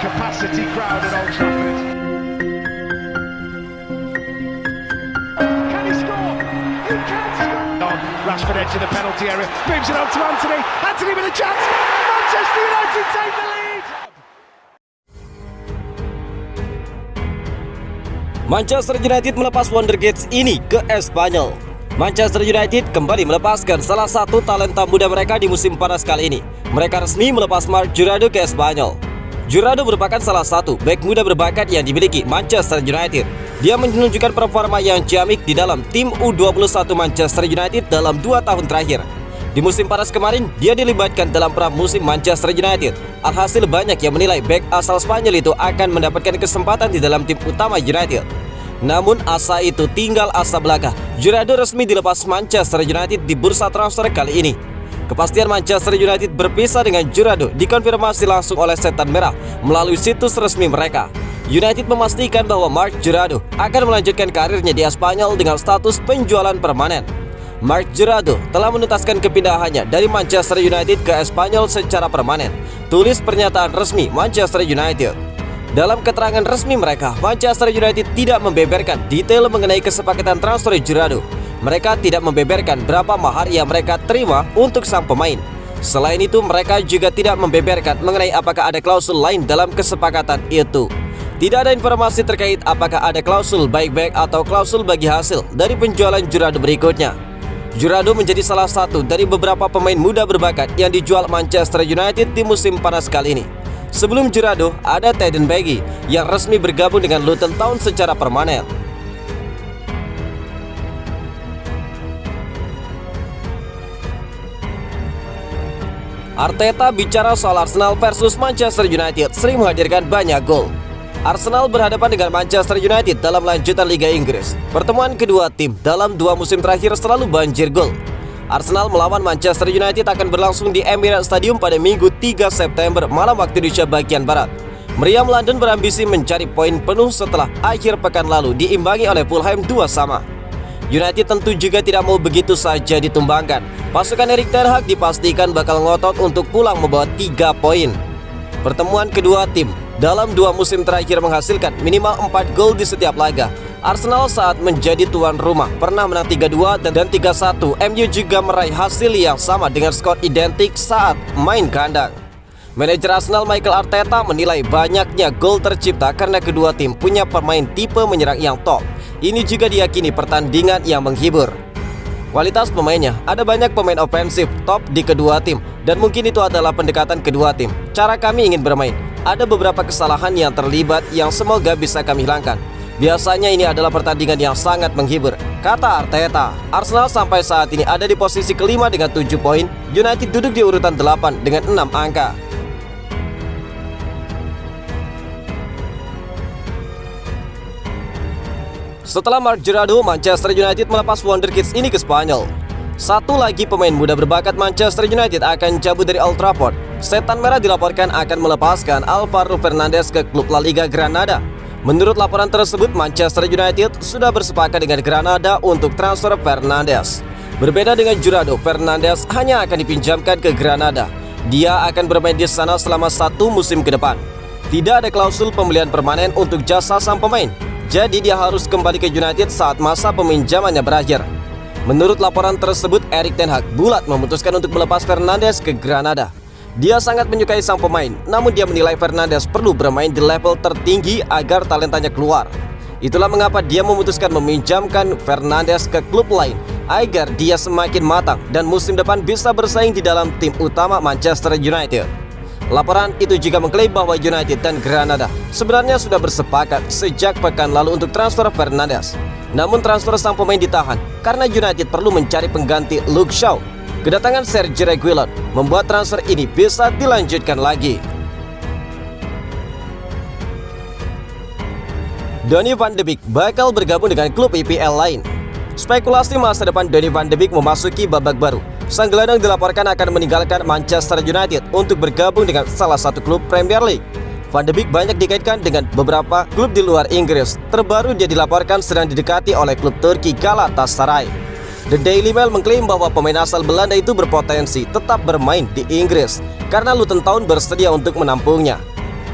capacity crowd at Old Trafford. Can he score? He can score! On Rashford edge of the penalty area, moves it on to Anthony. Anthony with a chance. Manchester United take the lead. Manchester United melepas Wonderkids ini ke Espanyol. Manchester United kembali melepaskan salah satu talenta muda mereka di musim panas kali ini. Mereka resmi melepas Marc Jurado ke Espanyol. Jurado merupakan salah satu bek muda berbakat yang dimiliki Manchester United. Dia menunjukkan performa yang ciamik di dalam tim U21 Manchester United dalam 2 tahun terakhir. Di musim panas kemarin, dia dilibatkan dalam pramusim Manchester United. Alhasil banyak yang menilai bek asal Spanyol itu akan mendapatkan kesempatan di dalam tim utama United. Namun asa itu tinggal asa belaka. Jurado resmi dilepas Manchester United di bursa transfer kali ini. Kepastian Manchester United berpisah dengan Jurado dikonfirmasi langsung oleh Setan Merah melalui situs resmi mereka. United memastikan bahwa Marc Jurado akan melanjutkan karirnya di Espanyol dengan status penjualan permanen. Marc Jurado telah menuntaskan kepindahannya dari Manchester United ke Espanyol secara permanen, tulis pernyataan resmi Manchester United. Dalam keterangan resmi mereka, Manchester United tidak membeberkan detail mengenai kesepakatan transfer Jurado. Mereka tidak membeberkan berapa mahar yang mereka terima untuk sang pemain. Selain itu, mereka juga tidak membeberkan mengenai apakah ada klausul lain dalam kesepakatan itu. Tidak ada informasi terkait apakah ada klausul baik-baik atau klausul bagi hasil dari penjualan Jurado berikutnya. Jurado menjadi salah satu dari beberapa pemain muda berbakat yang dijual Manchester United di musim panas kali ini. Sebelum Jurado, ada Teden Baggy yang resmi bergabung dengan Luton Town secara permanen. Arteta bicara soal Arsenal versus Manchester United sering menghadirkan banyak gol. Arsenal berhadapan dengan Manchester United dalam lanjutan Liga Inggris. Pertemuan kedua tim dalam 2 musim terakhir selalu banjir gol. Arsenal melawan Manchester United akan berlangsung di Emirates Stadium pada Minggu 3 September malam waktu Indonesia bagian Barat. Meriam London berambisi mencari poin penuh setelah akhir pekan lalu diimbangi oleh Fulham 2-2. United tentu juga tidak mau begitu saja ditumbangkan. Pasukan Erik ten Hag dipastikan bakal ngotot untuk pulang membawa 3 poin. Pertemuan kedua tim dalam 2 musim terakhir menghasilkan minimal 4 gol di setiap laga. Arsenal saat menjadi tuan rumah pernah menang 3-2 dan 3-1. MU juga meraih hasil yang sama dengan skor identik saat main kandang. Manajer Arsenal Mikel Arteta menilai banyaknya gol tercipta karena kedua tim punya pemain tipe menyerang yang top. Ini juga diyakini pertandingan yang menghibur. Kualitas pemainnya, ada banyak pemain ofensif top di kedua tim dan mungkin itu adalah pendekatan kedua tim. Cara kami ingin bermain, ada beberapa kesalahan yang terlibat yang semoga bisa kami hilangkan. Biasanya ini adalah pertandingan yang sangat menghibur, kata Arteta. Arsenal sampai saat ini ada di posisi kelima dengan 7 poin. United duduk di urutan 8 dengan 6 angka. Setelah Marc Jurado, Manchester United melepas Wonderkids ini ke Spanyol. Satu lagi pemain muda berbakat Manchester United akan cabut dari Old Trafford. Setan Merah dilaporkan akan melepaskan Alvaro Fernandes ke klub La Liga Granada. Menurut laporan tersebut, Manchester United sudah bersepakat dengan Granada untuk transfer Fernandes. Berbeda dengan Jurado, Fernandes hanya akan dipinjamkan ke Granada. Dia akan bermain di sana selama 1 musim ke depan. Tidak ada klausul pembelian permanen untuk jasa sang pemain. Jadi dia harus kembali ke United saat masa peminjamannya berakhir. Menurut laporan tersebut, Erik ten Hag bulat memutuskan untuk melepas Fernandes ke Granada. Dia sangat menyukai sang pemain, namun dia menilai Fernandes perlu bermain di level tertinggi agar talentanya keluar. Itulah mengapa dia memutuskan meminjamkan Fernandes ke klub lain agar dia semakin matang dan musim depan bisa bersaing di dalam tim utama Manchester United. Laporan itu juga mengklaim bahwa United dan Granada sebenarnya sudah bersepakat sejak pekan lalu untuk transfer Fernandes. Namun transfer sang pemain ditahan karena United perlu mencari pengganti Luke Shaw. Kedatangan Serge Reguilon membuat transfer ini bisa dilanjutkan lagi. Donny van de Beek bakal bergabung dengan klub IPL lain. Spekulasi masa depan Donny van de Beek memasuki babak baru. Sang gelandang dilaporkan akan meninggalkan Manchester United untuk bergabung dengan salah satu klub Premier League. Van de Beek banyak dikaitkan dengan beberapa klub di luar Inggris. Terbaru dia dilaporkan sedang didekati oleh klub Turki Galatasaray. The Daily Mail mengklaim bahwa pemain asal Belanda itu berpotensi tetap bermain di Inggris karena Luton Town bersedia untuk menampungnya.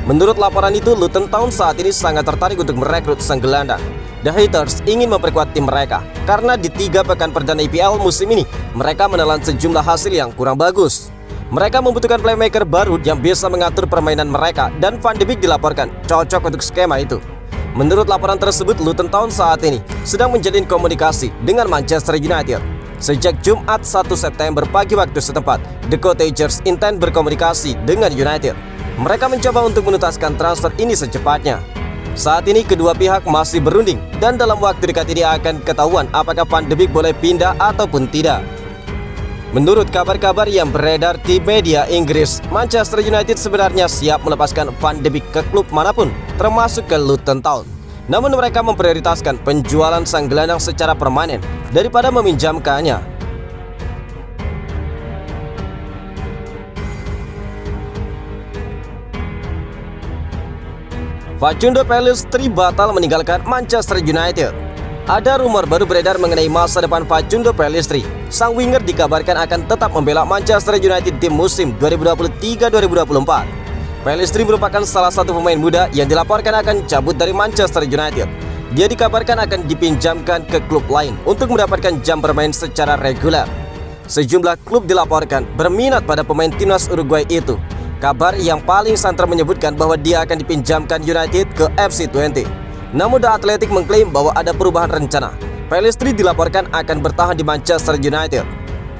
Menurut laporan itu, Luton Town saat ini sangat tertarik untuk merekrut sang gelandang. The Hatters ingin memperkuat tim mereka karena di 3 pekan perdana IPL musim ini mereka menelan sejumlah hasil yang kurang bagus. Mereka membutuhkan playmaker baru yang bisa mengatur permainan mereka dan Van de Beek dilaporkan cocok untuk skema itu. Menurut laporan tersebut, Luton Town saat ini sedang menjalin komunikasi dengan Manchester United. Sejak Jumat 1 September pagi waktu setempat, The Cottagers intend berkomunikasi dengan United. Mereka mencoba untuk menuntaskan transfer ini secepatnya. Saat ini kedua pihak masih berunding dan dalam waktu dekat ini akan ketahuan apakah Van de Beek boleh pindah ataupun tidak. Menurut kabar-kabar yang beredar di media Inggris, Manchester United sebenarnya siap melepaskan Van de Beek ke klub manapun, termasuk ke Luton Town. Namun mereka memprioritaskan penjualan sang gelandang secara permanen daripada meminjamkannya. Facundo Pellistri batal meninggalkan Manchester United. Ada rumor baru beredar mengenai masa depan Facundo Pellistri. Sang winger dikabarkan akan tetap membela Manchester United di musim 2023-2024. Pellistri merupakan salah satu pemain muda yang dilaporkan akan cabut dari Manchester United. Dia dikabarkan akan dipinjamkan ke klub lain untuk mendapatkan jam bermain secara reguler. Sejumlah klub dilaporkan berminat pada pemain timnas Uruguay itu. Kabar yang paling santer menyebutkan bahwa dia akan dipinjamkan United ke FC Twente. Namun The Athletic mengklaim bahwa ada perubahan rencana. Pellistri dilaporkan akan bertahan di Manchester United.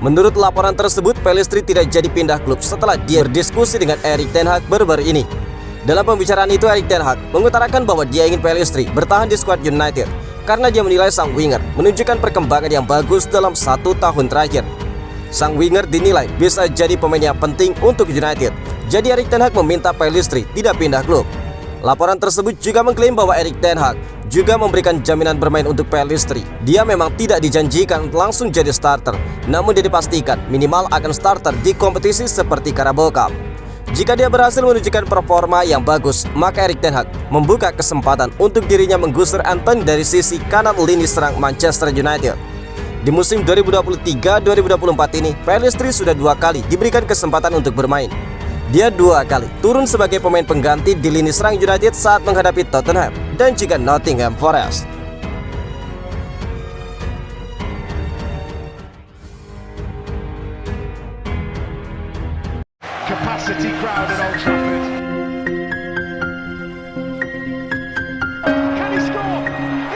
Menurut laporan tersebut, Pellistri tidak jadi pindah klub setelah dia berdiskusi dengan Erik ten Hag baru-baru ini. Dalam pembicaraan itu, Erik ten Hag mengutarakan bahwa dia ingin Pellistri bertahan di skuad United karena dia menilai sang winger menunjukkan perkembangan yang bagus dalam 1 tahun terakhir. Sang winger dinilai bisa jadi pemain yang penting untuk United. Jadi Erik ten Hag meminta Pellistri tidak pindah klub. Laporan tersebut juga mengklaim bahwa Erik ten Hag juga memberikan jaminan bermain untuk Pellistri. Dia memang tidak dijanjikan langsung jadi starter, namun dia dipastikan minimal akan starter di kompetisi seperti Carabao Cup. Jika dia berhasil menunjukkan performa yang bagus, maka Erik ten Hag membuka kesempatan untuk dirinya menggusur Anthony dari sisi kanan lini serang Manchester United. Di musim 2023-2024 ini, Pellistri sudah 2 kali diberikan kesempatan untuk bermain. Dia 2 kali turun sebagai pemain pengganti di lini serang United saat menghadapi Tottenham dan juga Nottingham Forest. Capacity crowd at Old Trafford. Can he score?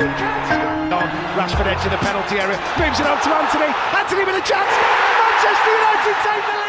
He can score. On Rashford edge in the penalty area, moves it on to Anthony. Anthony with a chance. Manchester United take the lead.